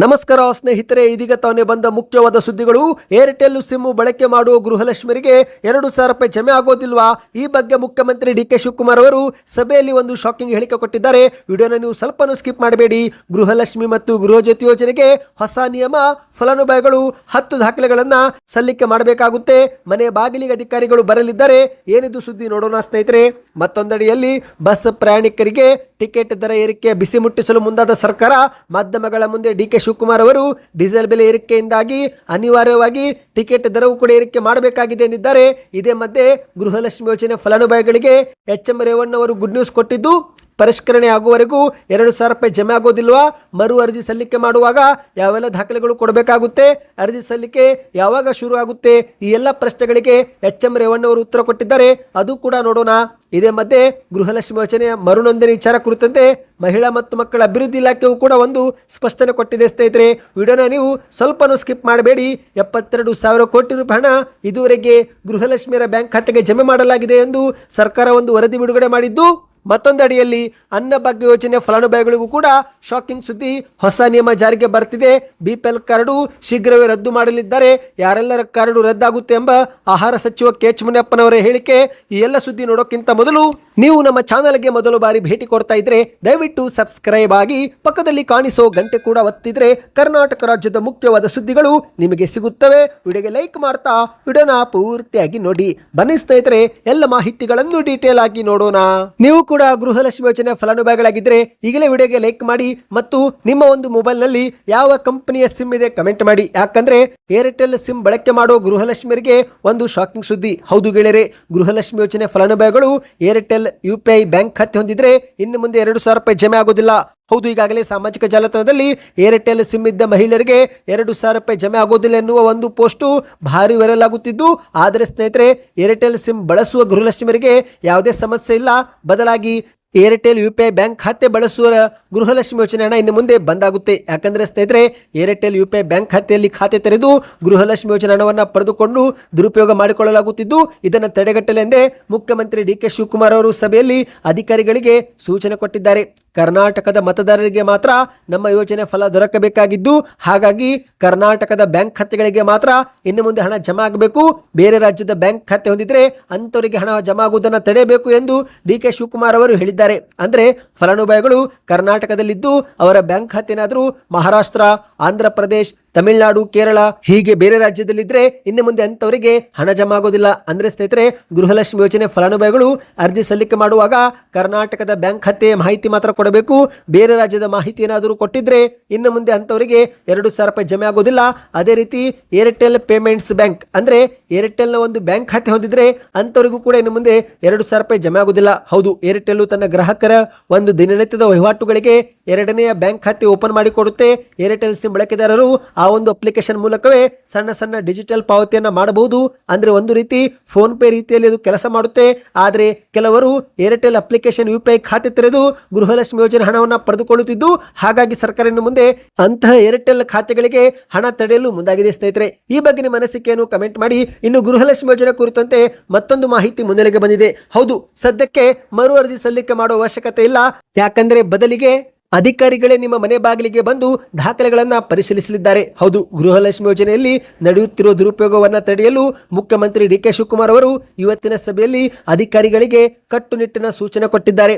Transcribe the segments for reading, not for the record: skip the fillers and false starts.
ನಮಸ್ಕಾರ ಸ್ನೇಹಿತರೆ, ಇದೀಗ ತಾನೇ ಬಂದ ಮುಖ್ಯವಾದ ಸುದ್ದಿಗಳು. ಏರ್ಟೆಲ್ ಸಿಮ್ ಬಳಕೆ ಮಾಡುವ ಗೃಹಲಕ್ಷ್ಮರಿಗೆ 2,000 ರೂಪಾಯಿ ಜಮೆ ಆಗೋದಿಲ್ವಾ? ಈ ಬಗ್ಗೆ ಮುಖ್ಯಮಂತ್ರಿ ಡಿ.ಕೆ. ಶಿವಕುಮಾರ್ ಅವರು ಸಭೆಯಲ್ಲಿ ಒಂದು ಶಾಕಿಂಗ್ ಹೇಳಿಕೆ ಕೊಟ್ಟಿದ್ದಾರೆ. ವಿಡಿಯೋನ ನೀವು ಸ್ವಲ್ಪನೂ ಸ್ಕಿಪ್ ಮಾಡಬೇಡಿ. ಗೃಹಲಕ್ಷ್ಮಿ ಮತ್ತು ಗೃಹಜ್ಯೋತಿ ಯೋಜನೆಗೆ ಹೊಸ ನಿಯಮ. ಫಲಾನುಭವಿಗಳು 10 ದಾಖಲೆಗಳನ್ನು ಸಲ್ಲಿಕೆ ಮಾಡಬೇಕಾಗುತ್ತೆ. ಮನೆ ಬಾಗಿಲಿಗೆ ಅಧಿಕಾರಿಗಳು ಬರಲಿದ್ದಾರೆ. ಏನಿದು ಸುದ್ದಿ ನೋಡೋಣ ಸ್ನೇಹಿತರೆ. ಮತ್ತೊಂದೆಡೆಯಲ್ಲಿ ಬಸ್ ಪ್ರಯಾಣಿಕರಿಗೆ ಟಿಕೆಟ್ ದರ ಏರಿಕೆ ಬಿಸಿ ಮುಟ್ಟಿಸಲು ಮುಂದಾದ ಸರ್ಕಾರ. ಮಾಧ್ಯಮಗಳ ಮುಂದೆ ಡಿ.ಕೆ. ಶಿವಕುಮಾರ್ ಅವರು ಡೀಸೆಲ್ ಬೆಲೆ ಏರಿಕೆಯಿಂದಾಗಿ ಅನಿವಾರ್ಯವಾಗಿ ಟಿಕೆಟ್ ದರವು ಕೂಡ ಏರಿಕೆ ಮಾಡಬೇಕಾಗಿದೆ ಎಂದಿದ್ದಾರೆ. ಇದೇ ಮಧ್ಯೆ ಗೃಹಲಕ್ಷ್ಮಿ ಯೋಜನೆ ಫಲಾನುಭವಿಗಳಿಗೆ ಎಚ್.ಎಂ. ರೇವಣ್ಣ ಅವರು ಗುಡ್ ನ್ಯೂಸ್ ಕೊಟ್ಟಿದ್ದು, ಪರಿಷ್ಕರಣೆ ಆಗುವವರೆಗೂ 2,000 ರೂಪಾಯಿ ಜಮೆ ಆಗೋದಿಲ್ವಾ? ಮರು ಅರ್ಜಿ ಸಲ್ಲಿಕೆ ಮಾಡುವಾಗ ಯಾವೆಲ್ಲ ದಾಖಲೆಗಳು ಕೊಡಬೇಕಾಗುತ್ತೆ? ಅರ್ಜಿ ಸಲ್ಲಿಕೆ ಯಾವಾಗ ಶುರು ಆಗುತ್ತೆ? ಈ ಎಲ್ಲ ಪ್ರಶ್ನೆಗಳಿಗೆ ಎಚ್.ಎಂ. ರೇವಣ್ಣ ಅವರು ಉತ್ತರ ಕೊಟ್ಟಿದ್ದಾರೆ. ಅದು ಕೂಡ ನೋಡೋಣ. ಇದೇ ಮಧ್ಯೆ ಗೃಹಲಕ್ಷ್ಮಿ ಯೋಜನೆಯ ಮರುನೋಂದಣಿ ವಿಚಾರ ಕುರಿತಂತೆ ಮಹಿಳಾ ಮತ್ತು ಮಕ್ಕಳ ಅಭಿವೃದ್ಧಿ ಇಲಾಖೆಯು ಕೂಡ ಒಂದು ಸ್ಪಷ್ಟನೆ ಕೊಟ್ಟಿದೆ ಸ್ನೇಹಿತರೆ. ವಿಡಿಯೋನ ನೀವು ಸ್ವಲ್ಪನೂ ಸ್ಕಿಪ್ ಮಾಡಬೇಡಿ. 72,000 ಕೋಟಿ ರೂಪಾಯಿ ಹಣ ಇದುವರೆಗೆ ಗೃಹಲಕ್ಷ್ಮಿಯರ ಬ್ಯಾಂಕ್ ಖಾತೆಗೆ ಜಮೆ ಮಾಡಲಾಗಿದೆ ಎಂದು ಸರ್ಕಾರ ಒಂದು ವರದಿ ಬಿಡುಗಡೆ ಮಾಡಿದ್ದು, ಮತ್ತೊಂದಡಿಯಲ್ಲಿ ಅನ್ನಭಾಗ್ಯ ಯೋಜನೆ ಫಲಾನುಭವಿಗಳಿಗೂ ಕೂಡ ಶಾಕಿಂಗ್ ಸುದ್ದಿ. ಹೊಸ ನಿಯಮ ಜಾರಿಗೆ ಬರ್ತಿದೆ. ಬಿಪಿಎಲ್ ಕಾರ್ಡು ಶೀಘ್ರವೇ ರದ್ದು ಮಾಡಲಿದ್ದಾರೆ. ಯಾರೆಲ್ಲರ ಕಾರ್ಡು ರದ್ದಾಗುತ್ತೆ ಎಂಬ ಆಹಾರ ಸಚಿವ ಕೆ.ಎಚ್. ಮುನಿಯಪ್ಪನವರ ಹೇಳಿಕೆ. ಈ ಎಲ್ಲ ಸುದ್ದಿ ನೋಡೋಕ್ಕಿಂತ ಮೊದಲು ನೀವು ನಮ್ಮ ಚಾನಲ್ಗೆ ಮೊದಲು ಬಾರಿ ಭೇಟಿ ಕೊಡ್ತಾ ಇದ್ರೆ ದಯವಿಟ್ಟು ಸಬ್ಸ್ಕ್ರೈಬ್ ಆಗಿ, ಪಕ್ಕದಲ್ಲಿ ಕಾಣಿಸೋ ಗಂಟೆ ಕೂಡ ಒತ್ತಿದ್ರೆ ಕರ್ನಾಟಕ ರಾಜ್ಯದ ಮುಖ್ಯವಾದ ಸುದ್ದಿಗಳು ನಿಮಗೆ ಸಿಗುತ್ತವೆ. ವಿಡಿಯೋಗೆ ಲೈಕ್ ಮಾಡ್ತಾ ವಿಡಿಯೋನ ಪೂರ್ತಿಯಾಗಿ ನೋಡಿ. ಬನ್ನಿ ಸ್ನೇಹಿತರೆ, ಎಲ್ಲ ಮಾಹಿತಿಗಳನ್ನು ಡೀಟೇಲ್ ಆಗಿ ನೋಡೋಣ. ನೀವು ಕೂಡ ಗೃಹಲಕ್ಷ್ಮಿ ಯೋಜನೆ ಫಲಾನುಭವಿಗಳಾಗಿದ್ದರೆ ಈಗಲೇ ವಿಡಿಯೋಗೆ ಲೈಕ್ ಮಾಡಿ ಮತ್ತು ನಿಮ್ಮ ಒಂದು ಮೊಬೈಲ್ನಲ್ಲಿ ಯಾವ ಕಂಪನಿಯ ಸಿಮ್ ಇದೆ ಕಮೆಂಟ್ ಮಾಡಿ. ಯಾಕಂದ್ರೆ ಏರ್ಟೆಲ್ ಸಿಮ್ ಬಳಕೆ ಮಾಡುವ ಗೃಹಲಕ್ಷ್ಮಿಯರಿಗೆ ಒಂದು ಶಾಕಿಂಗ್ ಸುದ್ದಿ. ಹೌದು ಗೆಳೆಯರೆ, ಗೃಹಲಕ್ಷ್ಮಿ ಯೋಜನೆ ಫಲಾನುಭವಿಗಳು ಏರ್ಟೆಲ್ UPI ಬ್ಯಾಂಕ್ ಖಾತೆ ಹೊಂದಿದ್ರೆ ಇನ್ನು ಮುಂದೆ 2,000 ರೂಪಾಯಿ ಜಮೆ ಆಗೋದಿಲ್ಲ. ಹೌದು, ಈಗಾಗಲೇ ಸಾಮಾಜಿಕ ಜಾಲತಾಣದಲ್ಲಿ ಏರ್ಟೆಲ್ ಸಿಮ್ ಇದ್ದ ಮಹಿಳೆಯರಿಗೆ 2,000 ರೂಪಾಯಿ ಜಮೆ ಆಗೋದಿಲ್ಲ ಎನ್ನುವ ಒಂದು ಪೋಸ್ಟು ಭಾರಿ ವೈರಲ್ ಆಗುತ್ತಿದ್ದು, ಆದರೆ ಸ್ನೇಹಿತರೆ, ಏರ್ಟೆಲ್ ಸಿಮ್ ಬಳಸುವ ಗೃಹಲಕ್ಷ್ಮಿಯರಿಗೆ ಯಾವುದೇ ಸಮಸ್ಯೆ ಇಲ್ಲ. ಬದಲಾಗಿ ಏರ್ಟೆಲ್ UPI ಬ್ಯಾಂಕ್ ಖಾತೆ ಬಳಸುವ ಗೃಹಲಕ್ಷ್ಮಿ ಯೋಜನೆ ಹಣ ಇನ್ನು ಮುಂದೆ ಬಂದಾಗುತ್ತೆ. ಯಾಕಂದ್ರೆ ಸ್ನೇಹಿತರೆ, ಏರ್ಟೆಲ್ UPI ಬ್ಯಾಂಕ್ ಖಾತೆಯಲ್ಲಿ ಖಾತೆ ತೆರೆದು ಗೃಹಲಕ್ಷ್ಮಿ ಯೋಜನೆ ಹಣವನ್ನು ಪಡೆದುಕೊಂಡು ದುರುಪಯೋಗ ಮಾಡಿಕೊಳ್ಳಲಾಗುತ್ತಿದ್ದು, ಇದನ್ನು ತಡೆಗಟ್ಟಲೆಂದೇ ಮುಖ್ಯಮಂತ್ರಿ ಡಿ.ಕೆ. ಶಿವಕುಮಾರ್ ಅವರು ಸಭೆಯಲ್ಲಿ ಅಧಿಕಾರಿಗಳಿಗೆ ಸೂಚನೆ ಕೊಟ್ಟಿದ್ದಾರೆ. ಕರ್ನಾಟಕದ ಮತದಾರರಿಗೆ ಮಾತ್ರ ನಮ್ಮ ಯೋಜನೆ ಫಲ ದೊರಕಬೇಕಾಗಿದ್ದು, ಹಾಗಾಗಿ ಕರ್ನಾಟಕದ ಬ್ಯಾಂಕ್ ಖಾತೆಗಳಿಗೆ ಮಾತ್ರ ಇನ್ನು ಮುಂದೆ ಹಣ ಜಮಾ ಆಗಬೇಕು. ಬೇರೆ ರಾಜ್ಯದ ಬ್ಯಾಂಕ್ ಖಾತೆ ಹೊಂದಿದ್ರೆ ಅಂತವರಿಗೆ ಹಣ ಜಮಾ ಆಗುವುದನ್ನು ತಡೆಯಬೇಕು ಎಂದು ಡಿ.ಕೆ. ಶಿವಕುಮಾರ್ ಅವರು ಹೇಳಿದ್ದಾರೆ. ಅಂದ್ರೆ ಫಲಾನುಭವಿಗಳು ಕರ್ನಾಟಕದಲ್ಲಿದ್ದು ಅವರ ಬ್ಯಾಂಕ್ ಖಾತೆನಾದರೂ ಮಹಾರಾಷ್ಟ್ರ, ಆಂಧ್ರ ಪ್ರದೇಶ್, ತಮಿಳುನಾಡು, ಕೇರಳ ಹೀಗೆ ಬೇರೆ ರಾಜ್ಯದಲ್ಲಿದ್ದರೆ ಇನ್ನು ಮುಂದೆ ಅಂತವರಿಗೆ ಹಣ ಜಮಾ ಆಗೋದಿಲ್ಲ. ಅಂದ್ರೆ ಸ್ನೇಹಿತರೆ, ಗೃಹಲಕ್ಷ್ಮಿ ಯೋಜನೆ ಫಲಾನುಭವಿಗಳು ಅರ್ಜಿ ಸಲ್ಲಿಕೆ ಮಾಡುವಾಗ ಕರ್ನಾಟಕದ ಬ್ಯಾಂಕ್ ಖಾತೆಯ ಮಾಹಿತಿ ಮಾತ್ರ ಕೊಡಬೇಕು. ಬೇರೆ ರಾಜ್ಯದ ಮಾಹಿತಿ ಏನಾದರೂ ಕೊಟ್ಟಿದ್ರೆ ಇನ್ನು ಮುಂದೆ ಅಂತವರಿಗೆ 2,000 ರೂಪಾಯಿ ಜಮೆ ಆಗೋದಿಲ್ಲ. ಅದೇ ರೀತಿ ಏರ್ಟೆಲ್ ಪೇಮೆಂಟ್ಸ್ ಬ್ಯಾಂಕ್ ಅಂದ್ರೆ ಏರ್ಟೆಲ್ನ ಒಂದು ಬ್ಯಾಂಕ್ ಖಾತೆ ಹೊಂದಿದ್ರೆ ಅಂತವರಿಗೂ ಕೂಡ ಇನ್ನು ಮುಂದೆ 2,000 ರೂಪಾಯಿ ಜಮೆ ಆಗೋದಿಲ್ಲ. ಹೌದು, ಏರ್ಟೆಲ್ ತನ್ನ ಗ್ರಾಹಕರ ಒಂದು ದಿನನಿತ್ಯದ ವಹಿವಾಟುಗಳಿಗೆ 2ನೇ ಬ್ಯಾಂಕ್ ಖಾತೆ ಓಪನ್ ಮಾಡಿಕೊಡುತ್ತೆ. ಏರ್ಟೆಲ್ ಸಿಮ್ ಬಳಕೆದಾರರು ಆ ಒಂದು ಅಪ್ಲಿಕೇಶನ್ ಮೂಲಕವೇ ಸಣ್ಣ ಸಣ್ಣ ಡಿಜಿಟಲ್ ಪಾವತಿಯನ್ನು ಮಾಡಬಹುದು. ಅಂದ್ರೆ ಒಂದು ರೀತಿ ಫೋನ್ ಪೇ ರೀತಿಯಲ್ಲಿ ಅದು ಕೆಲಸ ಮಾಡುತ್ತೆ. ಆದರೆ ಕೆಲವರು ಏರ್ಟೆಲ್ ಅಪ್ಲಿಕೇಶನ್ UPI ಖಾತೆ ತೆರೆದು ಗೃಹಲಕ್ಷ್ಮಿ ಯೋಜನೆ ಹಣವನ್ನು ಪಡೆದುಕೊಳ್ಳುತ್ತಿದ್ದು, ಹಾಗಾಗಿ ಸರ್ಕಾರ ಇನ್ನು ಮುಂದೆ ಅಂತಹ ಏರ್ಟೆಲ್ ಖಾತೆಗಳಿಗೆ ಹಣ ತಡೆಯಲು ಮುಂದಾಗಿದೆ. ಸ್ನೇಹಿತರೆ, ಈ ಬಗ್ಗೆ ನಿಮ್ಮ ಅನಿಸಿಕೆಯನ್ನು ಕಮೆಂಟ್ ಮಾಡಿ. ಇನ್ನು ಗೃಹಲಕ್ಷ್ಮಿ ಯೋಜನೆ ಕುರಿತಂತೆ ಮತ್ತೊಂದು ಮಾಹಿತಿ ಮುನ್ನೆಲೆಗೆ ಬಂದಿದೆ. ಹೌದು, ಸದ್ಯಕ್ಕೆ ಮರು ಅರ್ಜಿ ಸಲ್ಲಿಕೆ ಮಾಡುವ ಅವಶ್ಯಕತೆ ಇಲ್ಲ. ಯಾಕಂದ್ರೆ ಬದಲಿಗೆ ಅಧಿಕಾರಿಗಳೇ ನಿಮ್ಮ ಮನೆ ಬಾಗಿಲಿಗೆ ಬಂದು ದಾಖಲೆಗಳನ್ನು ಪರಿಶೀಲಿಸಲಿದ್ದಾರೆ. ಹೌದು, ಗೃಹಲಕ್ಷ್ಮಿ ಯೋಜನೆಯಲ್ಲಿ ನಡೆಯುತ್ತಿರುವ ದುರುಪಯೋಗವನ್ನು ತಡೆಯಲು ಮುಖ್ಯಮಂತ್ರಿ ಡಿ.ಕೆ. ಶಿವಕುಮಾರ್ ಅವರು ಇವತ್ತಿನ ಸಭೆಯಲ್ಲಿ ಅಧಿಕಾರಿಗಳಿಗೆ ಕಟ್ಟುನಿಟ್ಟಿನ ಸೂಚನೆ ಕೊಟ್ಟಿದ್ದಾರೆ.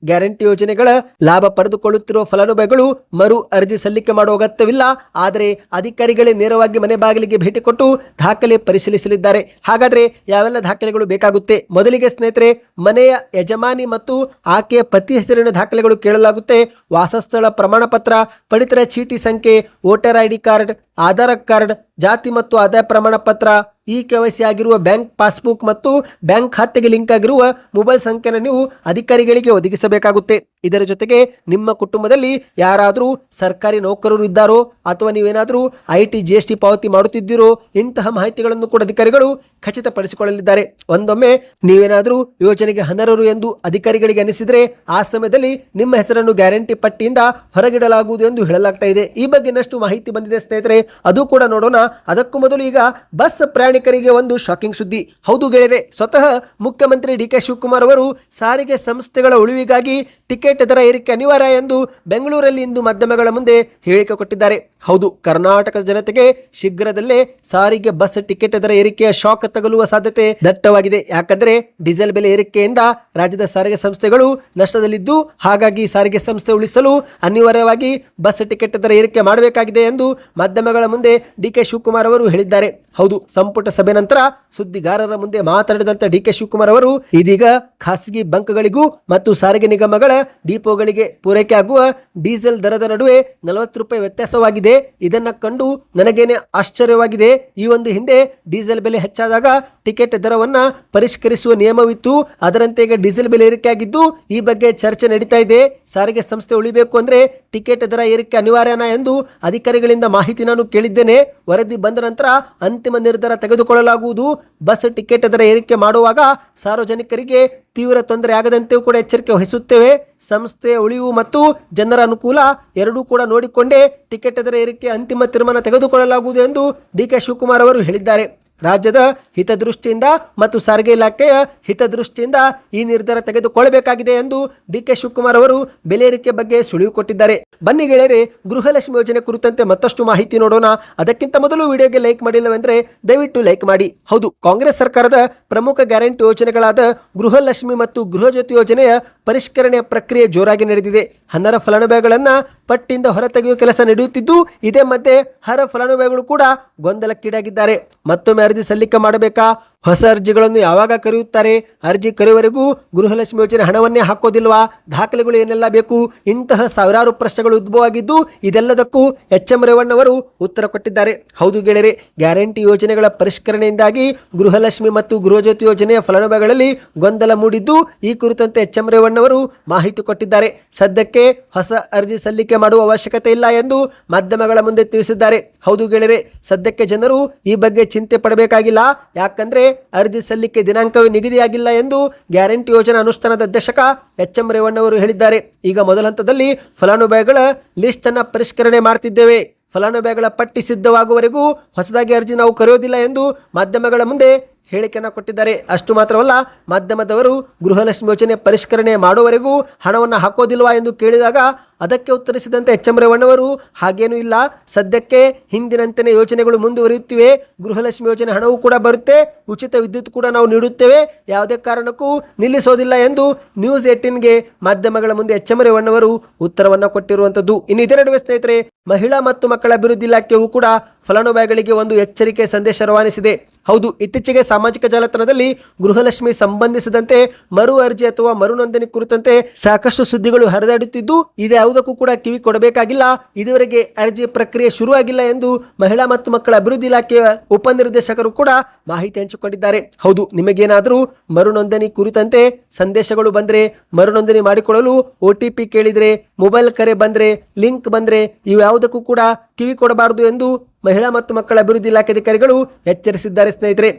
ಗ್ಯಾರಂಟಿ ಯೋಜನೆಗಳ ಲಾಭ ಪಡೆದುಕೊಳ್ಳುತ್ತಿರುವ ಫಲಾನುಭವಿಗಳು ಮರು ಅರ್ಜಿ ಸಲ್ಲಿಕೆ ಮಾಡುವ ಅಗತ್ಯವಿಲ್ಲ. ಆದರೆ ಅಧಿಕಾರಿಗಳೇ ನೇರವಾಗಿ ಮನೆ ಬಾಗಿಲಿಗೆ ಭೇಟಿ ಕೊಟ್ಟು ದಾಖಲೆ ಪರಿಶೀಲಿಸಲಿದ್ದಾರೆ. ಹಾಗಾದ್ರೆ ಯಾವೆಲ್ಲ ದಾಖಲೆಗಳು ಬೇಕಾಗುತ್ತೆ? ಮೊದಲಿಗೆ ಸ್ನೇಹಿತರೆ, ಮನೆಯ ಯಜಮಾನಿ ಮತ್ತು ಆಕೆಯ ಪತಿ ಹೆಸರಿನ ದಾಖಲೆಗಳು ಕೇಳಲಾಗುತ್ತೆ. ವಾಸಸ್ಥಳ ಪ್ರಮಾಣ ಪತ್ರ, ಪಡಿತರ ಚೀಟಿ ಸಂಖ್ಯೆ, voter ID card, Aadhaar card, ಜಾತಿ ಮತ್ತು ಆದಾಯ ಪ್ರಮಾಣ ಪತ್ರ, KYC ಆಗಿರುವ ಬ್ಯಾಂಕ್ ಪಾಸ್ಬುಕ್ ಮತ್ತು ಬ್ಯಾಂಕ್ ಖಾತೆಗೆ ಲಿಂಕ್ ಆಗಿರುವ ಮೊಬೈಲ್ ಸಂಖ್ಯೆಯನ್ನು ನೀವು ಅಧಿಕಾರಿಗಳಿಗೆ ಒದಗಿಸಬೇಕಾಗುತ್ತೆ. ಇದರ ಜೊತೆಗೆ ನಿಮ್ಮ ಕುಟುಂಬದಲ್ಲಿ ಯಾರಾದರೂ ಸರ್ಕಾರಿ ನೌಕರರು ಇದ್ದಾರೋ ಅಥವಾ ನೀವೇನಾದರೂ IT GST ಪಾವತಿ ಮಾಡುತ್ತಿದ್ದೀರೋ ಇಂತಹ ಮಾಹಿತಿಗಳನ್ನು ಕೂಡ ಅಧಿಕಾರಿಗಳು ಖಚಿತಪಡಿಸಿಕೊಳ್ಳಲಿದ್ದಾರೆ. ಒಂದೊಮ್ಮೆ ನೀವೇನಾದರೂ ಯೋಜನೆಗೆ ಅನರ್ಹರು ಎಂದು ಅಧಿಕಾರಿಗಳಿಗೆ ಅನಿಸಿದರೆ ಆ ಸಮಯದಲ್ಲಿ ನಿಮ್ಮ ಹೆಸರನ್ನು ಗ್ಯಾರಂಟಿ ಪಟ್ಟಿಯಿಂದ ಹೊರಗಿಡಲಾಗುವುದು ಎಂದು ಹೇಳಲಾಗ್ತಾ ಇದೆ. ಈ ಬಗ್ಗೆ ಇನ್ನಷ್ಟು ಮಾಹಿತಿ ಬಂದಿದೆ ಸ್ನೇಹಿತರೆ, ಅದು ಕೂಡ ನೋಡೋಣ. ಅದಕ್ಕೂ ಮೊದಲು ಈಗ ಬಸ್ ಪ್ರಯಾಣಿಕರಿಗೆ ಒಂದು ಶಾಕಿಂಗ್ ಸುದ್ದಿ. ಹೌದು ಗೆಳೆಯರೆ, ಸ್ವತಃ ಮುಖ್ಯಮಂತ್ರಿ ಡಿ.ಕೆ. ಶಿವಕುಮಾರ್ ಅವರು ಸಾರಿಗೆ ಸಂಸ್ಥೆಗಳ ಉಳಿವಿಗಾಗಿ ಟಿಕೆಟ್ ಟಿಕೆಟ್ ದರ ಏರಿಕೆ ಅನಿವಾರ್ಯ ಎಂದು ಬೆಂಗಳೂರಲ್ಲಿ ಇಂದು ಮಾಧ್ಯಮಗಳ ಮುಂದೆ ಹೇಳಿಕೆ ಕೊಟ್ಟಿದ್ದಾರೆ. ಹೌದು, ಕರ್ನಾಟಕದ ಜನತೆಗೆ ಶೀಘ್ರದಲ್ಲೇ ಸಾರಿಗೆ ಬಸ್ ಟಿಕೆಟ್ ದರ ಏರಿಕೆಯ ಶಾಕ್ ತಗುಲುವ ಸಾಧ್ಯತೆ ದಟ್ಟವಾಗಿದೆ. ಯಾಕಂದ್ರೆ ಡೀಸೆಲ್ ಬೆಲೆ ಏರಿಕೆಯಿಂದ ರಾಜ್ಯದ ಸಾರಿಗೆ ಸಂಸ್ಥೆಗಳು ನಷ್ಟದಲ್ಲಿದ್ದು, ಹಾಗಾಗಿ ಸಾರಿಗೆ ಸಂಸ್ಥೆ ಉಳಿಸಲು ಅನಿವಾರ್ಯವಾಗಿ ಬಸ್ ಟಿಕೆಟ್ ದರ ಏರಿಕೆ ಮಾಡಬೇಕಾಗಿದೆ ಎಂದು ಮಾಧ್ಯಮಗಳ ಮುಂದೆ ಡಿಕೆ ಶಿವಕುಮಾರ್ ಅವರು ಹೇಳಿದ್ದಾರೆ. ಹೌದು, ಸಂಪುಟ ಸಭೆ ನಂತರ ಸುದ್ದಿಗಾರರ ಮುಂದೆ ಮಾತನಾಡಿದಂತ ಡಿಕೆ ಶಿವಕುಮಾರ್ ಅವರು ಇದೀಗ ಖಾಸಗಿ ಬಂಕ್ಗಳಿಗೂ ಮತ್ತು ಸಾರಿಗೆ ನಿಗಮಗಳ ಡಿಪೋಗಳಿಗೆ ಪೂರೈಕೆ ಆಗುವ ಡೀಸೆಲ್ ದರದ ನಡುವೆ 40 ರೂಪಾಯಿ ವ್ಯತ್ಯಾಸವಾಗಿದೆ. ಇದನ್ನ ಕಂಡು ನನಗೇನೆ ಆಶ್ಚರ್ಯವಾಗಿದೆ. ಈ ಒಂದು ಹಿಂದೆ ಡೀಸೆಲ್ ಬೆಲೆ ಹೆಚ್ಚಾದಾಗ ಟಿಕೆಟ್ ದರವನ್ನ ಪರಿಷ್ಕರಿಸುವ ನಿಯಮವಿತ್ತು. ಅದರಂತೆ ಈಗ ಡೀಸೆಲ್ ಬೆಲೆ ಏರಿಕೆಯಾಗಿದ್ದು ಈ ಬಗ್ಗೆ ಚರ್ಚೆ ನಡೀತಾ ಇದೆ. ಸಾರಿಗೆ ಸಂಸ್ಥೆ ಉಳಿಬೇಕು ಅಂದ್ರೆ ಟಿಕೆಟ್ ದರ ಏರಿಕೆ ಅನಿವಾರ್ಯನಾ ಎಂದು ಅಧಿಕಾರಿಗಳಿಂದ ಮಾಹಿತಿ ನಾನು ಕೇಳಿದ್ದೇನೆ. ವರದಿ ಬಂದ ನಂತರ ಅಂತಿಮ ನಿರ್ಧಾರ ತೆಗೆದುಕೊಳ್ಳಲಾಗುವುದು. ಬಸ್ ಟಿಕೆಟ್ ದರ ಏರಿಕೆ ಮಾಡುವಾಗ ಸಾರ್ವಜನಿಕರಿಗೆ ತೀವ್ರ ತೊಂದರೆ ಆಗದಂತೆಯೂ ಕೂಡ ಎಚ್ಚರಿಕೆ ವಹಿಸುತ್ತೇವೆ. ಸಂಸ್ಥೆಯ ಉಳಿವು ಮತ್ತು ಜನರ ಅನುಕೂಲ ಎರಡೂ ಕೂಡ ನೋಡಿಕೊಂಡೇ ಟಿಕೆಟ್ ದರ ಏರಿಕೆ ಅಂತಿಮ ತೀರ್ಮಾನ ತೆಗೆದುಕೊಳ್ಳಲಾಗುವುದು ಎಂದು ಡಿಕೆ ಶಿವಕುಮಾರ್ ಅವರು ಹೇಳಿದ್ದಾರೆ. ರಾಜ್ಯದ ಹಿತದೃಷ್ಟಿಯಿಂದ ಮತ್ತು ಸಾರಿಗೆ ಇಲಾಖೆಯ ಹಿತದೃಷ್ಟಿಯಿಂದ ಈ ನಿರ್ಧಾರ ತೆಗೆದುಕೊಳ್ಳಬೇಕಾಗಿದೆ ಎಂದು ಡಿಕೆ ಶಿವಕುಮಾರ್ ಅವರು ಬೆಲೆ ಏರಿಕೆ ಬಗ್ಗೆ ಸುಳಿವು ಕೊಟ್ಟಿದ್ದಾರೆ. ಬನ್ನಿ ಗೆಳೆಯರೆ, ಗೃಹಲಕ್ಷ್ಮಿ ಯೋಜನೆ ಕುರಿತಂತೆ ಮತ್ತಷ್ಟು ಮಾಹಿತಿ ನೋಡೋಣ. ಅದಕ್ಕಿಂತ ಮೊದಲು ವಿಡಿಯೋಗೆ ಲೈಕ್ ಮಾಡಿಲ್ಲವೆಂದರೆ ದಯವಿಟ್ಟು ಲೈಕ್ ಮಾಡಿ. ಹೌದು, ಕಾಂಗ್ರೆಸ್ ಸರ್ಕಾರದ ಪ್ರಮುಖ ಗ್ಯಾರಂಟಿ ಯೋಜನೆಗಳಾದ ಗೃಹಲಕ್ಷ್ಮಿ ಮತ್ತು ಗೃಹಜ್ಯೋತಿ ಯೋಜನೆಯ ಪರಿಷ್ಕರಣೆಯ ಪ್ರಕ್ರಿಯೆ ಜೋರಾಗಿ ನಡೆದಿದೆ. ಅನರ್ಹ ಫಲಾನುಭವಿಗಳನ್ನ ಪಟ್ಟಿಯಿಂದ ಹೊರತೆಗೆಯುವ ಕೆಲಸ ನಡೆಯುತ್ತಿದ್ದು, ಇದೇ ಮಧ್ಯೆ ಅರ್ಹ ಫಲಾನುಭವಿಗಳು ಕೂಡ ಗೊಂದಲಕ್ಕೀಡಾಗಿದ್ದಾರೆ. ಮತ್ತೊಮ್ಮೆ ಅರ್ಜಿ ಸಲ್ಲಿಕೆ ಮಾಡಬೇಕಾ? ಹೊಸ ಅರ್ಜಿಗಳನ್ನು ಯಾವಾಗ ಕರೆಯುತ್ತಾರೆ? ಅರ್ಜಿ ಕರೆಯುವವರೆಗೂ ಗೃಹಲಕ್ಷ್ಮಿ ಯೋಜನೆ ಹಣವನ್ನೇ ಹಾಕೋದಿಲ್ವಾ? ದಾಖಲೆಗಳು ಏನೆಲ್ಲ ಬೇಕು? ಇಂತಹ ಸಾವಿರಾರು ಪ್ರಶ್ನೆಗಳು ಉದ್ಭವವಾಗಿದ್ದು, ಇದೆಲ್ಲದಕ್ಕೂ ಎಂ ರೇವಣ್ಣವರು ಉತ್ತರ ಕೊಟ್ಟಿದ್ದಾರೆ. ಹೌದು ಗೆಳೆಯರೆ, ಗ್ಯಾರಂಟಿ ಯೋಜನೆಗಳ ಪರಿಷ್ಕರಣೆಯಿಂದಾಗಿ ಗೃಹಲಕ್ಷ್ಮಿ ಮತ್ತು ಗೃಹಜ್ಯೋತಿ ಯೋಜನೆಯ ಫಲಾನುಭವಿಗಳಲ್ಲಿ ಗೊಂದಲ ಮೂಡಿದ್ದು, ಈ ಕುರಿತಂತೆ ಎಂ ರೇವಣ್ಣವರು ಮಾಹಿತಿ ಕೊಟ್ಟಿದ್ದಾರೆ. ಸದ್ಯಕ್ಕೆ ಹೊಸ ಅರ್ಜಿ ಸಲ್ಲಿಕೆ ಮಾಡುವ ಅವಶ್ಯಕತೆ ಇಲ್ಲ ಎಂದು ಮಾಧ್ಯಮಗಳ ಮುಂದೆ ತಿಳಿಸಿದ್ದಾರೆ. ಹೌದು ಗೆಳೆಯರೆ, ಸದ್ಯಕ್ಕೆ ಜನರು ಈ ಬಗ್ಗೆ ಚಿಂತೆ ಪಡಬೇಕಾಗಿಲ್ಲ. ಯಾಕಂದ್ರೆ ಅರ್ಜಿ ಸಲ್ಲಿಕೆ ದಿನಾಂಕವೇ ನಿಗದಿಯಾಗಿಲ್ಲ ಎಂದು ಗ್ಯಾರಂಟಿ ಯೋಜನಾ ಅನುಷ್ಠಾನದ ನಿರ್ದೇಶಕ ಎಂ ರೇವಣ್ಣವರು ಹೇಳಿದ್ದಾರೆ. ಈಗ ಮೊದಲ ಹಂತದಲ್ಲಿ ಫಲಾನುಭವಿಗಳ ಲಿಸ್ಟ್ ಅನ್ನ ಪರಿಷ್ಕರಣೆ ಮಾಡ್ತಿದ್ದೇವೆ. ಫಲಾನುಭವಿಗಳ ಪಟ್ಟಿ ಸಿದ್ಧವಾಗುವವರೆಗೂ ಹೊಸದಾಗಿ ಅರ್ಜಿ ನಾವು ಕರೆಯೋದಿಲ್ಲ ಎಂದು ಮಾಧ್ಯಮಗಳ ಮುಂದೆ ಹೇಳಿಕೆಯನ್ನು ಕೊಟ್ಟಿದ್ದಾರೆ. ಅಷ್ಟು ಮಾತ್ರವಲ್ಲ, ಮಾಧ್ಯಮದವರು ಗೃಹಲಕ್ಷ್ಮಿ ಯೋಜನೆ ಪರಿಷ್ಕರಣೆ ಮಾಡುವವರೆಗೂ ಹಣವನ್ನು ಹಾಕೋದಿಲ್ವಾ ಎಂದು ಕೇಳಿದಾಗ ಅದಕ್ಕೆ ಉತ್ತರಿಸಿದಂತೆ ಎಂ ರೇವಣ್ಣವರು ಹಾಗೇನೂ ಇಲ್ಲ, ಸದ್ಯಕ್ಕೆ ಹಿಂದಿನಂತೆಯೇ ಯೋಜನೆಗಳು ಮುಂದುವರಿಯುತ್ತಿವೆ. ಗೃಹಲಕ್ಷ್ಮಿ ಯೋಜನೆ ಹಣವೂ ಕೂಡ ಬರುತ್ತೆ, ಉಚಿತ ವಿದ್ಯುತ್ ಕೂಡ ನಾವು ನೀಡುತ್ತೇವೆ, ಯಾವುದೇ ಕಾರಣಕ್ಕೂ ನಿಲ್ಲಿಸೋದಿಲ್ಲ ಎಂದು ನ್ಯೂಸ್ 18ಗೆ ಮಾಧ್ಯಮಗಳ ಮುಂದೆ ಎಂ ರೇವಣ್ಣವರು ಉತ್ತರವನ್ನು ಕೊಟ್ಟಿರುವಂಥದ್ದು. ಇನ್ನು ಇದರ ನಡುವೆ ಸ್ನೇಹಿತರೆ, ಮಹಿಳಾ ಮತ್ತು ಮಕ್ಕಳ ಅಭಿವೃದ್ಧಿ ಇಲಾಖೆಯು ಕೂಡ ಫಲಾನುಭವಿಗಳಿಗೆ ಒಂದು ಎಚ್ಚರಿಕೆ ಸಂದೇಶ ರವಾನಿಸಿದೆ. ಹೌದು, ಇತ್ತೀಚೆಗೆ ಸಾಮಾಜಿಕ ಜಾಲತಾಣದಲ್ಲಿ ಗೃಹಲಕ್ಷ್ಮಿ ಸಂಬಂಧಿಸಿದಂತೆ ಮರು ಅರ್ಜಿ ಅಥವಾ ಮರು ನೋಂದಣಿ ಕುರಿತಂತೆ ಸಾಕಷ್ಟು ಸುದ್ದಿಗಳು ಹರಿದಾಡುತ್ತಿದ್ದು, ಇದ್ಯಾವುದಕ್ಕೂ ಕೂಡ ಕಿವಿ ಕೊಡಬೇಕಾಗಿಲ್ಲ. ಇದುವರೆಗೆ ಅರ್ಜಿ ಪ್ರಕ್ರಿಯೆ ಶುರುವಾಗಿಲ್ಲ ಎಂದು ಮಹಿಳಾ ಮತ್ತು ಮಕ್ಕಳ ಅಭಿವೃದ್ಧಿ ಇಲಾಖೆಯ ಉಪನಿರ್ದೇಶಕರು ಕೂಡ ಮಾಹಿತಿ ಹಂಚಿಕೊಂಡಿದ್ದಾರೆ. ಹೌದು, ನಿಮಗೇನಾದರೂ ಮರು ನೋಂದಣಿ ಕುರಿತಂತೆ ಸಂದೇಶಗಳು ಬಂದ್ರೆ, ಮರು ನೋಂದಣಿ ಮಾಡಿಕೊಳ್ಳಲು OTP ಕೇಳಿದ್ರೆ, ಮೊಬೈಲ್ ಕರೆ ಬಂದ್ರೆ, ಲಿಂಕ್ ಬಂದ್ರೆ, ಇವ್ಯಾವುದಕ್ಕೂ ಕೂಡ ಕಿವಿ ಕೊಡಬಾರದು ಎಂದು ಮಹಿಳಾ ಮತ್ತು ಮಕ್ಕಳ ಅಭಿವೃದ್ಧಿ ಇಲಾಖೆ ಅಧಿಕಾರಿಗಳು ಎಚ್ಚರಿಸಿದ್ದಾರೆ. ಸ್ನೇಹಿತರೆ,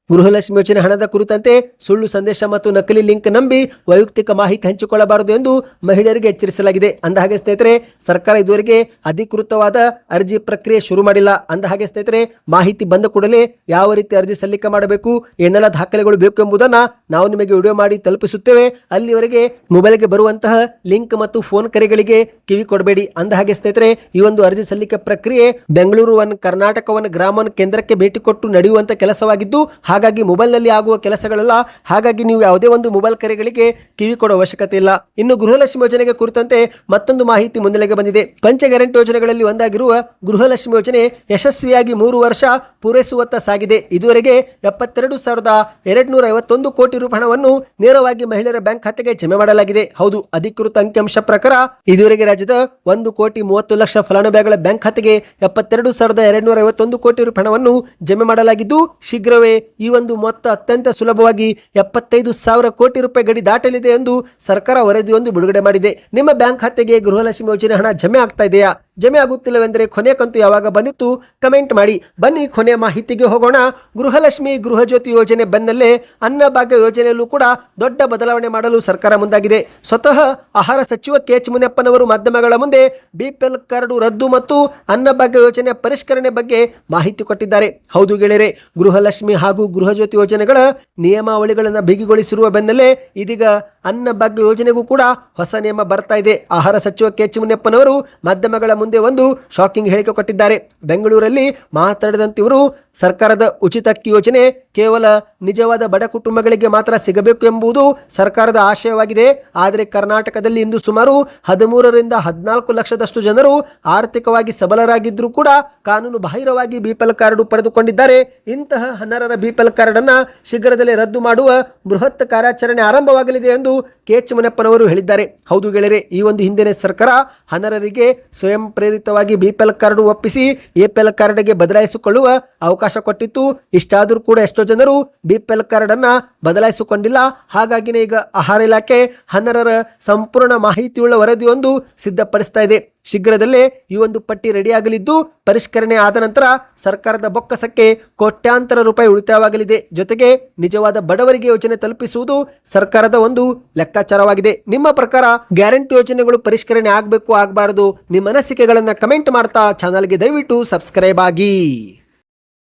ಗೃಹಲಕ್ಷ್ಮಿ ಯೋಜನೆ ಹಣದ ಕುರಿತಂತೆ ಸುಳ್ಳು ಸಂದೇಶ ಮತ್ತು ನಕಲಿ ಲಿಂಕ್ ನಂಬಿ ವೈಯಕ್ತಿಕ ಮಾಹಿತಿ ಹಂಚಿಕೊಳ್ಳಬಾರದು ಎಂದು ಮಹಿಳೆಯರಿಗೆ ಎಚ್ಚರಿಸಲಾಗಿದೆ. ಅಂದಹಾಗೆ ಸ್ನೇಹಿತರೆ, ಸರ್ಕಾರ ಇದುವರೆಗೆ ಅಧಿಕೃತವಾದ ಅರ್ಜಿ ಪ್ರಕ್ರಿಯೆ ಶುರು ಮಾಡಿಲ್ಲ. ಅಂದಹಾಗೆ ಸ್ನೇಹಿತರೆ, ಮಾಹಿತಿ ಬಂದ ಕೂಡಲೇ ಯಾವ ರೀತಿ ಅರ್ಜಿ ಸಲ್ಲಿಕೆ ಮಾಡಬೇಕು, ಏನೆಲ್ಲ ದಾಖಲೆಗಳು ಬೇಕು ಎಂಬುದನ್ನು ನಾವು ನಿಮಗೆ ವಿಡಿಯೋ ಮಾಡಿ ತಲುಪಿಸುತ್ತೇವೆ. ಅಲ್ಲಿವರೆಗೆ ಮೊಬೈಲ್ಗೆ ಬರುವಂತಹ ಲಿಂಕ್ ಮತ್ತು ಫೋನ್ ಕರೆಗಳಿಗೆ ಕಿವಿ ಕೊಡಬೇಡಿ. ಅಂದಹಾಗೆ ಸ್ನೇಹಿತರೆ, ಈ ಒಂದು ಅರ್ಜಿ ಸಲ್ಲಿಕೆ ಪ್ರಕ್ರಿಯೆ ಬೆಂಗಳೂರು 1 ಕರ್ನಾಟಕ 1 ಗ್ರಾಮ 1 ಕೇಂದ್ರಕ್ಕೆ ಭೇಟಿ ಕೊಟ್ಟು ನಡೆಯುವಂತ ಕೆಲಸವಾಗಿದ್ದು, ಹಾಗಾಗಿ ಮೊಬೈಲ್ನಲ್ಲಿ ಆಗುವ ಕೆಲಸಗಳಲ್ಲ. ಹಾಗಾಗಿ ನೀವು ಯಾವುದೇ ಒಂದು ಮೊಬೈಲ್ ಕರೆಗಳಿಗೆ ಕಿವಿ ಕೊಡುವ ಅವಶ್ಯಕತೆ ಇಲ್ಲ. ಇನ್ನು ಗೃಹಲಕ್ಷ್ಮಿ ಯೋಜನೆಗೆ ಕುರಿತಂತೆ ಮತ್ತೊಂದು ಮಾಹಿತಿ ಮುನ್ನೆಲೆಗೆ ಬಂದಿದೆ. ಪಂಚ ಗ್ಯಾರಂಟಿ ಯೋಜನೆಗಳಲ್ಲಿ ಒಂದಾಗಿರುವ ಗೃಹಲಕ್ಷ್ಮಿ ಯೋಜನೆ ಯಶಸ್ವಿಯಾಗಿ 3 ವರ್ಷ ಪೂರೈಸುವತ್ತ ಸಾಗಿದೆ. ಇದುವರೆಗೆ 72,251 ಕೋಟಿ ರೂಪಾಯಿ ಹಣವನ್ನು ನೇರವಾಗಿ ಮಹಿಳೆಯರ ಬ್ಯಾಂಕ್ ಖಾತೆಗೆ ಜಮೆ ಮಾಡಲಾಗಿದೆ. ಹೌದು, ಅಧಿಕೃತ ಅಂಕಿಅಂಶ ಪ್ರಕಾರ ಇದುವರೆಗೆ ರಾಜ್ಯದ 1,30,00,000 ಫಲಾನುಭವಿಗಳ ಬ್ಯಾಂಕ್ ಖಾತೆಗೆ 72,251 ಕೋಟಿ ರೂಪಾಯಿ ಹಣವನ್ನು ಜಮೆ ಮಾಡಲಾಗಿದ್ದು, ಶೀಘ್ರವೇ ಈ ಒಂದು ಮೊತ್ತ ಅತ್ಯಂತ ಸುಲಭವಾಗಿ 75,000 ಕೋಟಿ ರೂಪಾಯಿ ಗಡಿ ದಾಟಲಿದೆ ಎಂದು ಸರ್ಕಾರ ವರದಿಯೊಂದು ಬಿಡುಗಡೆ ಮಾಡಿದೆ. ನಿಮ್ಮ ಬ್ಯಾಂಕ್ ಖಾತೆಗೆ ಗೃಹಲಕ್ಷ್ಮಿ ಯೋಜನೆ ಹಣ ಜಮೆ ಆಗ್ತಾ ಇದೆಯಾ? ಜಮೆ ಆಗುತ್ತಿಲ್ಲವೆಂದರೆ ಕೊನೆ ಕಂತು ಯಾವಾಗ ಬಂದಿತ್ತು ಕಮೆಂಟ್ ಮಾಡಿ. ಬನ್ನಿ ಕೊನೆ ಮಾಹಿತಿಗೆ ಹೋಗೋಣ. ಗೃಹಲಕ್ಷ್ಮಿ ಗೃಹಜ್ಯೋತಿ ಯೋಜನೆ ಬೆನ್ನಲ್ಲೇ ಅನ್ನಭಾಗ್ಯ ಯೋಜನೆಯಲ್ಲೂ ಕೂಡ ದೊಡ್ಡ ಬದಲಾವಣೆ ಮಾಡಲು ಸರ್ಕಾರ ಮುಂದಾಗಿದೆ. ಸ್ವತಃ ಆಹಾರ ಸಚಿವ ಕೆ.ಎಚ್. ಮುನಿಯಪ್ಪನವರು ಮಾಧ್ಯಮಗಳ ಮುಂದೆ ಬಿಪಿಎಲ್ ಕಾರ್ಡ್ ರದ್ದು ಮತ್ತು ಅನ್ನಭಾಗ್ಯ ಯೋಜನೆ ಪರಿಷ್ಕರಣೆ ಬಗ್ಗೆ ಮಾಹಿತಿ ಕೊಟ್ಟಿದ್ದಾರೆ. ಹೌದು ಗೆಳೆಯರೆ, ಗೃಹಲಕ್ಷ್ಮಿ ಹಾಗೂ ಗೃಹಜ್ಯೋತಿ ಯೋಜನೆಗಳ ನಿಯಮಾವಳಿಗಳನ್ನು ಬಿಗಿಗೊಳಿಸಿರುವ ಬೆನ್ನಲ್ಲೇ ಇದೀಗ ಅನ್ನಭಾಗ್ಯ ಯೋಜನೆಗೂ ಕೂಡ ಹೊಸ ನಿಯಮ ಬರ್ತಾ ಇದೆ. ಆಹಾರ ಸಚಿವ ಕೆ.ಎಚ್. ಮುನಿಯಪ್ಪನವರು ಮಾಧ್ಯಮಗಳ ಮುಂದೆ ಒಂದು ಶಾಕಿಂಗ್ ಹೇಳಿಕೆ ಕೊಟ್ಟಿದ್ದಾರೆ. ಬೆಂಗಳೂರಲ್ಲಿ ಮಾತನಾಡಿದಂತೆ ಇವರು ಸರ್ಕಾರದ ಉಚಿತ ಅಕ್ಕಿ ಯೋಜನೆ ಕೇವಲ ನಿಜವಾದ ಬಡ ಕುಟುಂಬಗಳಿಗೆ ಮಾತ್ರ ಸಿಗಬೇಕು ಎಂಬುದು ಸರ್ಕಾರದ ಆಶಯವಾಗಿದೆ. ಆದರೆ ಕರ್ನಾಟಕದಲ್ಲಿ ಇಂದು ಸುಮಾರು 13ರಿಂದ 14 ಲಕ್ಷದಷ್ಟು ಜನರು ಆರ್ಥಿಕವಾಗಿ ಸಬಲರಾಗಿದ್ದರೂ ಕೂಡ ಕಾನೂನು ಬಾಹಿರವಾಗಿ ಬಿಪಿಎಲ್ ಕಾರ್ಡ್ ಪಡೆದುಕೊಂಡಿದ್ದಾರೆ. ಇಂತಹ ಅನರ್ಹರ ಬಿಪಿಎಲ್ ಕಾರ್ಡ್ ಅನ್ನು ಶೀಘ್ರದಲ್ಲೇ ರದ್ದು ಮಾಡುವ ಬೃಹತ್ ಕಾರ್ಯಾಚರಣೆ ಆರಂಭವಾಗಲಿದೆ ಎಂದು ಕೆ.ಎಚ್. ಮುನಿಯಪ್ಪನವರು ಹೇಳಿದ್ದಾರೆ. ಹೌದು ಗೆಳೆಯರೆ, ಈ ಒಂದು ಹಿಂದಿನ ಸರ್ಕಾರ ಅನರ್ಹರಿಗೆ ಸ್ವಯಂ ಪ್ರೇರಿತವಾಗಿ ಬಿಪಿಎಲ್ ಕಾರ್ಡ್ ಒಪ್ಪಿಸಿ ಎಪಿಎಲ್ ಕಾರ್ಡ್ಗೆ ಬದಲಾಯಿಸಿಕೊಳ್ಳುವ ಅವಕಾಶ ಕೊಟ್ಟಿತ್ತು. ಇಷ್ಟಾದರೂ ಕೂಡ ಎಷ್ಟೋ ಜನರು ಬಿಪಿಎಲ್ ಕಾರ್ಡ್ ಅನ್ನ ಬದಲಾಯಿಸಿಕೊಂಡಿಲ್ಲ. ಹಾಗಾಗಿನೇ ಈಗ ಆಹಾರ ಇಲಾಖೆ ಅನರ್ಹರ ಸಂಪೂರ್ಣ ಮಾಹಿತಿಯುಳ್ಳ ವರದಿಯೊಂದು ಸಿದ್ಧಪಡಿಸ್ತಾ ಇದೆ. ಶೀಘ್ರದಲ್ಲೇ ಈ ಒಂದು ಪಟ್ಟಿ ರೆಡಿಯಾಗಲಿದ್ದು ಪರಿಷ್ಕರಣೆ ಆದ ನಂತರ ಸರ್ಕಾರದ ಬೊಕ್ಕಸಕ್ಕೆ ಕೋಟ್ಯಾಂತರ ರೂಪಾಯಿ ಉಳಿತಾಯವಾಗಲಿದೆ. ಜೊತೆಗೆ ನಿಜವಾದ ಬಡವರಿಗೆ ಯೋಜನೆ ತಲುಪಿಸುವುದು ಸರ್ಕಾರದ ಒಂದು ಲೆಕ್ಕಾಚಾರವಾಗಿದೆ. ನಿಮ್ಮ ಪ್ರಕಾರ ಗ್ಯಾರಂಟಿ ಯೋಜನೆಗಳು ಪರಿಷ್ಕರಣೆ ಆಗಬೇಕು ಆಗಬಾರದು ನಿಮ್ಮ ಅನಿಸಿಕೆಗಳನ್ನು ಕಮೆಂಟ್ ಮಾಡ್ತಾ ಚಾನಲ್ಗೆ ದಯವಿಟ್ಟು ಸಬ್ಸ್ಕ್ರೈಬ್ ಆಗಿ.